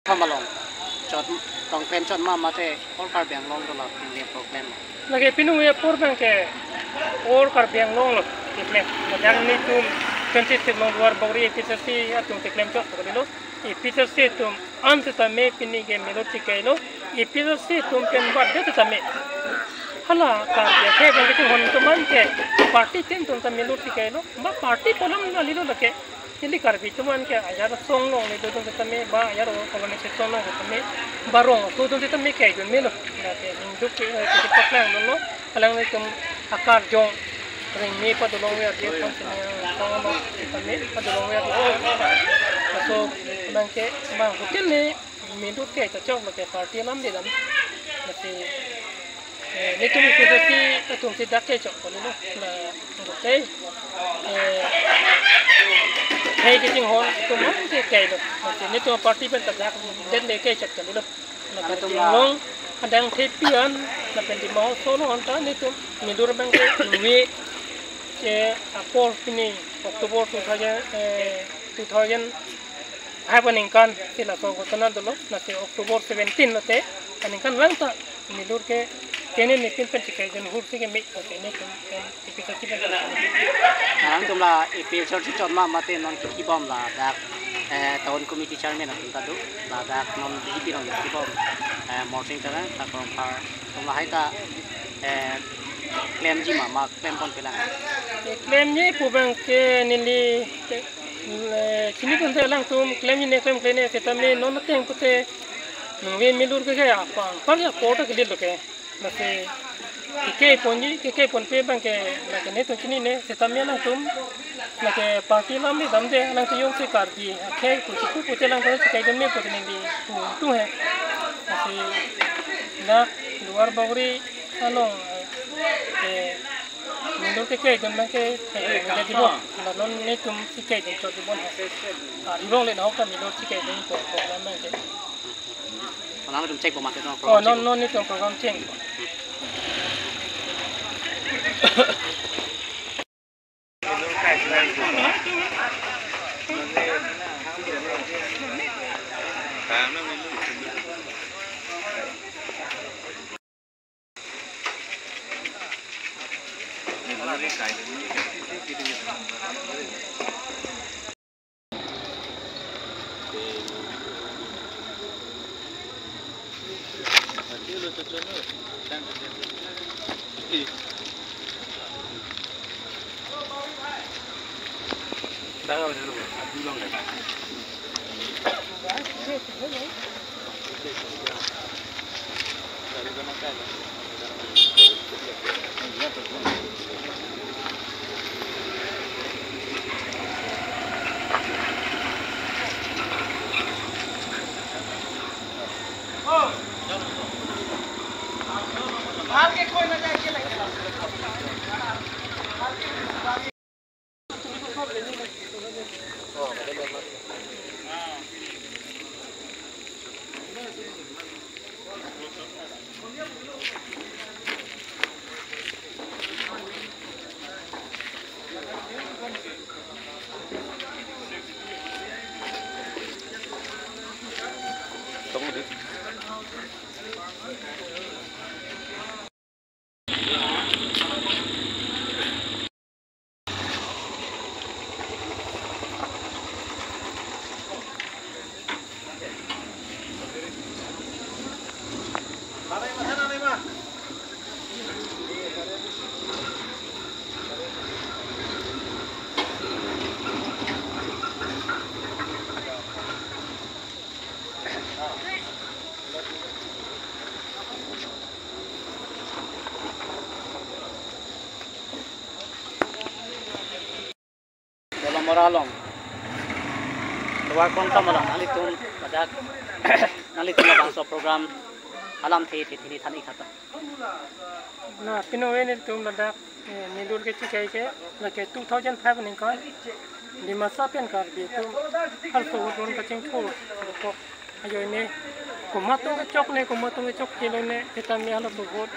Thamalong chot tong pen chot ma mate or kar bang long to la le problem lagi pinu ya por bang ke or kar bang long lo tiklem yang ni tum consistent long luar bawri efficiency atum tiklem chot ko lo efficiency tum ant tame pini ke melo tikelo efficiency tum pen bad de tame hala ka ya ke bang ke hon to man ke party tin tum tame melo tikelo ba party polam na lilo lake ini karbi cuman ke ajar song long itu tuh kita me ba ajar organisasi song long kita me barong tuh kita me kayak gitu me lo nanti minggu kita pakaian dulu kalau itu akar jong ring me pada long ya dia pun song long kita me pada long ya dia so nangke mang hotel ni minggu ke cocok lo ke party lam di dalam nanti ni tuh kita si dak ke cocok lo nah hotel hey kicing hon itu mau sih kayak itu, ini tuh party pen terjak dan mereka cek kan itu, nak long ada yang tepian, nak di mau solo hantar itu, midur bangke we ke April ini Oktober 2000 happening kan, sila so kotana dulu, nanti Oktober 17 nanti, kan wanta midur ke kene ni pin pen cek dan huruf ke mik, ini kan kita kita Nang tumla ipil church chot ma mate non ki bom la dak town committee chairman atum tadu la dak non DP non ki bom morning tara ta kom par tumla hai ta claim ji ma claim pon pela claim ni pubang ke nili sini pun te lang tum claim ni claim ne setame non teng pute nungwe milur ke ya apa par ya kota ke lo ke nase Kike pon pe bang ke lagi ne to kini ne setame lang tum lagi party lam ni dam de lang yung se kar di ke ku te lang ko kai gun me po ni di tu hai asi na luar bawri ano mindur ke kai gun bang ke de di bo na non ne tum si kai de to di bon ha ibong le na ka mindur si kai de to program bang ke nang tum check po mate no oh non ni to program check moralong luar konta malang nalitum badak nalitum bangso program alam thi thani khata na pinowe ni tum badak nidur ke chikai ke na ke 2005 ni kan di masa pen kar bi tu hal so don ka ching thol ko ayo ne kumatung ke chok kilo ne kita mi hala bot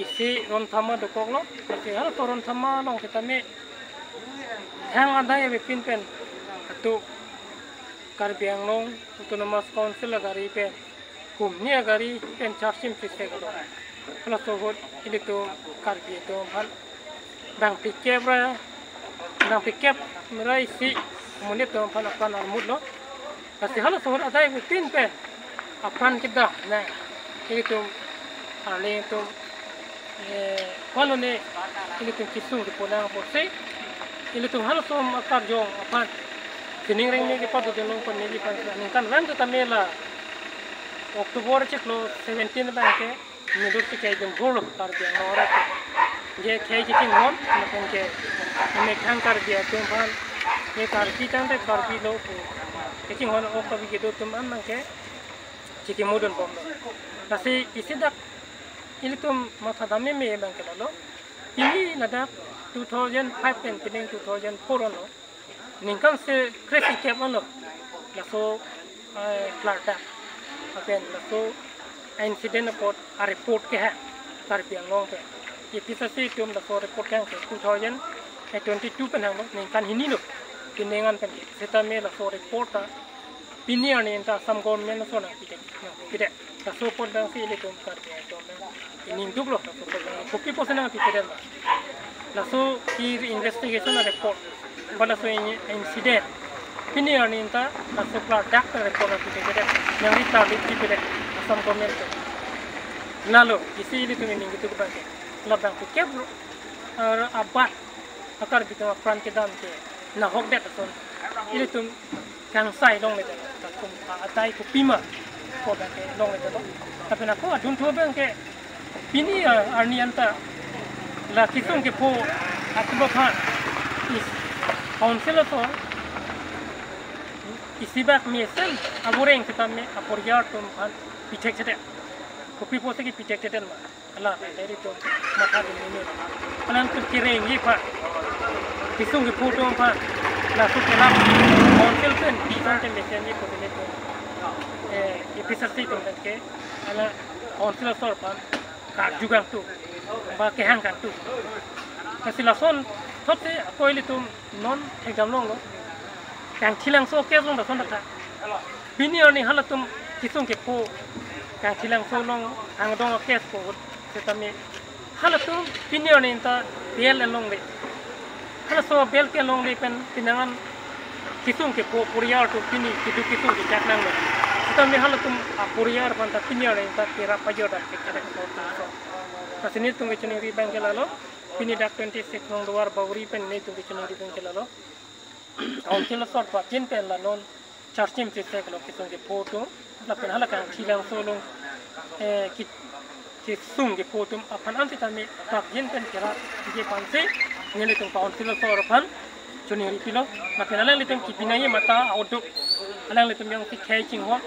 isi ron thama dokok lo ke hala ron thama long kita mi hang ada ya pin pen tu Karbi Anglong Autonomous Council agari pen kumni agari pen charging prisse galo plus so ini tu Karbi tu hal dang pikep merai si kemudian tu hal akan armud lo kasi hal so ada yang pin pe akan kita nah ini tu arling tu kalau ni ini tu kisung di pulang porsi ini tu hal so akar jong akan Kining ring ni kita tu jenong penili pansan. Kan rang tu tamela Oktober ceklo 17 bangke midur tu kaya jeng gol kar dia orang tu. Dia kaya cincin hom, macam ke ini kang kar dia tumpan. Ini kar kita tu kar dia lo. Cincin hom oktober gitu tumpan bangke cincin mudun bom. Nasi isi dak ini tu mata dami me bangke lo. Ini nada 2005 dan kining 2004 lo. Ningkan se kresi kepan lo, laso kelada, apen laso insiden report a report ke ha, Karbi Anglong pe. Ipisa si tum laso report yang ke 2022 penang lo, ningkan ini lo, kiningan pen. Setame laso report a, pini ane enta sam government laso na pide, laso pot bang si ile tum Karbi Anglong. Ining duk lo laso pot bang, kopi posena pide lo. Laso investigation a report. Pada so insiden pini ani inta laso product report api kede yang kita lihat kede asam komen tu lalu isi ini tu ini gitu kan labang pikir abad akar kita peran kita nanti nah hok dek tu ini tu kang sai dong itu tak atai ku pima ko dah ke dong itu tapi nak ko adun tu bang ke pini ani anta la kisung ke po atbo khan Council tu isibak mesen abureng kita me aporiar tu kan pitek cete kopi pose ki pitek cete ma ala dari tu mata ini alam tu kireng ye pa kisung ki photo pa la su kelap council tu pisang te mesen ye kopi le tu episode tu ke ala council sor pa ka juga tu ba ke hang kan tu kasi lason Tapi aku ini tu non exam long lo, yang hilang so kes long dah son dah. Bini orang ni hal tu kisung kepo, yang hilang so long ang dong kes po, tetapi hal tu bini orang ni entah bel long le, hal so bel ke long le pen pinangan kisung kepo puriar tu bini kidu kisung di cak nang lo. Tetapi hal tu puriar pantah bini orang ni entah kira pajo dah kira so. Kasi ni tu macam ni ribang ke lalu. Pini dak 26 nong luar bauri pen ne tu bichon ri pen kelalo council sort pa jen pen la non charging se se kalo kitong ke photo la pen hala kan chilang solong ki sung ke photo apan anti tami tak jen pen kera je panse ngene tu council sort pan choni ri pilo la pen ala litung ki pinai mata auto ala litung yang ki catching ho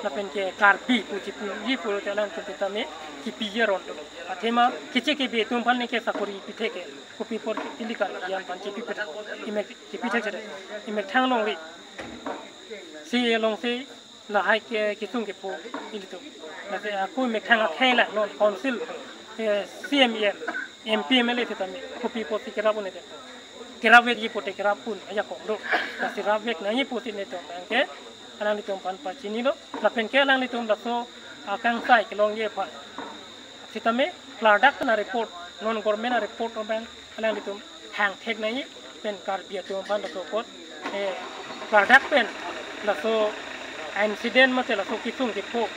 la pen ke karbi pu ji pu ji pu te alang tu tami ki piyer on Atema kice ke be tumpan ne ke sakori pite ke kopi por indika yan panci pipet imek pite jere imek thang long ri si long si la hai ke kisung ke po indito na se aku imek thang khela non council CME MP MLA tetame kopi por tikera pun ete kerawe ji pote kerapun aya ko ro na si ravek na ni potin neto ke alang ditumpan pa chini lo la pen ke alang ditum la so akang sai ke long ye pa Sitame product na report non government na report orang alang itu hang tek nai pen Karbi tu pan la support product pen la so incident mate la so kisung ke po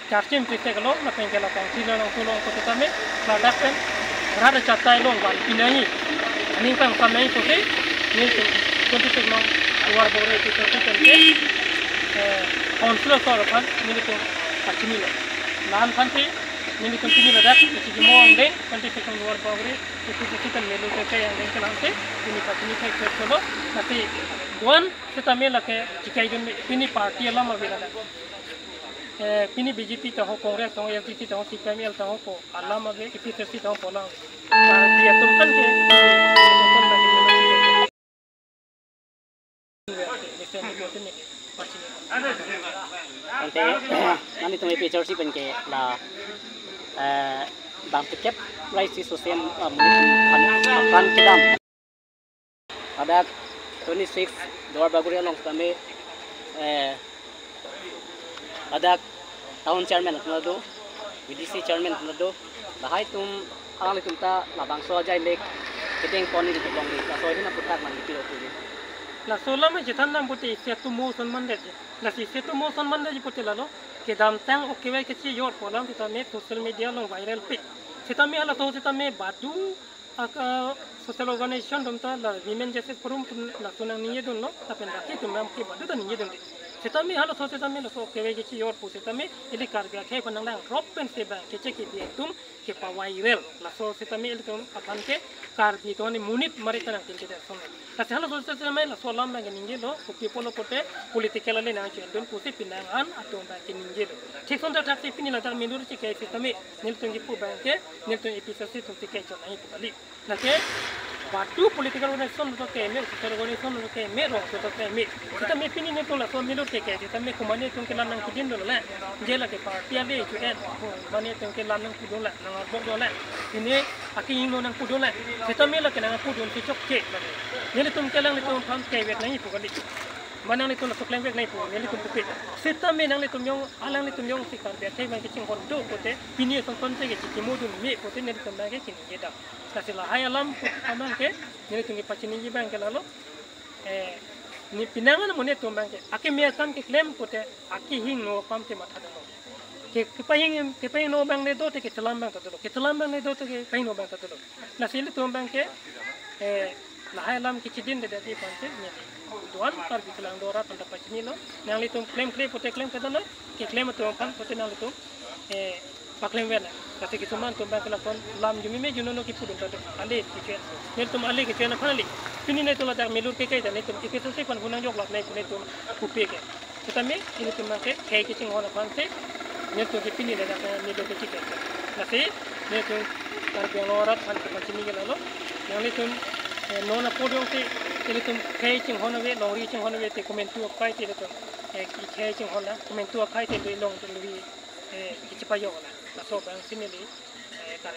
charging te kalau na pen kala kan sila long tulong ko sitame product pen rada chatai long ban pinai ani kan kamai ko te ni tu konti long luar bore ke tu pen ke council sor pan ni tu kachini lo nan kanti Ini continue dah, jadi semua orang deh, nanti kita luar bawah itu kita melu kita yang deh kalau nanti ini pasti ini kita coba nanti tuan kita melu ke jika ini parti alam apa ada, ini BJP tahu Kongres tahu FDP tahu CPM tahu po alam apa itu sesi tahu polang, dia tumpang ke nanti tu picture si penke lah bang pikep rice sosial pan kedam. Ada 26 luar baguri long kami ada town chairman atnado VDC chairman atnado bahai tum alang litum ta labang so jai lek keteng poni ditu bang la so hina putak man dipilo puli la sola me jitan nam puti setu mo son mande la si setu mo son mande puti lalo ke dam tang o kewe ke chi yor polam kita me social media long viral pe kita me ala to kita me batu aka social organization dum ta la women justice forum la sunang niye dun lo tapi ndaki tum nam ke badu ta niye dun kita me ala to kita me la so kewe ke chi yor pu kita me ili kar ga ke panang lang drop pen se ba ke che ke bi tum ke pa viral la so kita me ili tum apan ke kar bi to ni munit mari tanang tin ke der son la se hala so kita me la so lam ba ke ninge lo so people lo pote political le na che dun pu se pinangan atom ba ke ninge lo ठीक सुंदर ठाक से पिनी लगा मेलूर के कैसे तमे निलतुंगी पु बैंक के निलतुंग एपिसोड से तुमसे के चल नहीं पली नके बाटू पॉलिटिकल ऑर्गेनाइजेशन तो के में सोशल ऑर्गेनाइजेशन तो के में रो तो के में तमे पिनी ने तो ला तो मेलूर के कैसे तमे कुमाने तुम के लानंग किदिन दो ला जेला के पार्टी आले जो एन माने तुम के लानंग कुदो ला नंग बक दो ला इने आकी इन नंग कुदो ला से तमे ला के नंग कुदो के चोक के ने तुम के लांग तुम फाम के वेट नहीं पुगली mana ni tu nak klaim back naik pun, ni tu pupit. Setam ni nang ni tu yang, alang ni tu yang sikar biar saya main kecing hondu, pote, pini tu konten ke kecing modun ni, pote ni tu main kecing ni dah. Kasihlah hai alam, aman ke, ni tu ni pacini ni bang ke lalu, ni pinangan mana tu bang ke, aki miasan ke klaim pote, aki hing no pam ke mata dulu. Ke paying no bang ni do te ke celam bang tu dulu, ke celam bang ni do te ke paying no bang tu dulu. Nasi tu bang ke, lah hai alam kecidin dah di pantai ni. Tuan tar biklang dora tanda pacini lo nang litum claim pote claim kadana ke claim tu pan pote nang litum paklaim wena kasi kituman tu bang kelakon lam jumi me junono ki pudun tado ale kiche nel tum ale kiche na phali pini ne tola dar melur ke kai dane tum iketo se pan gunang jok lat nai pune tum kupe ke tetapi ini tum ke kai kiche ngona pan se nel tu ke pini da ne do ke kiche kasi ne tu tar biang pan pacini ke lalo nang litum nona podium se ini tum kai ching hona we lori ching hona we te komentu kai te tum ki kai ching hona komentu kai te long tu li ki chipa yo la so bang sini li kar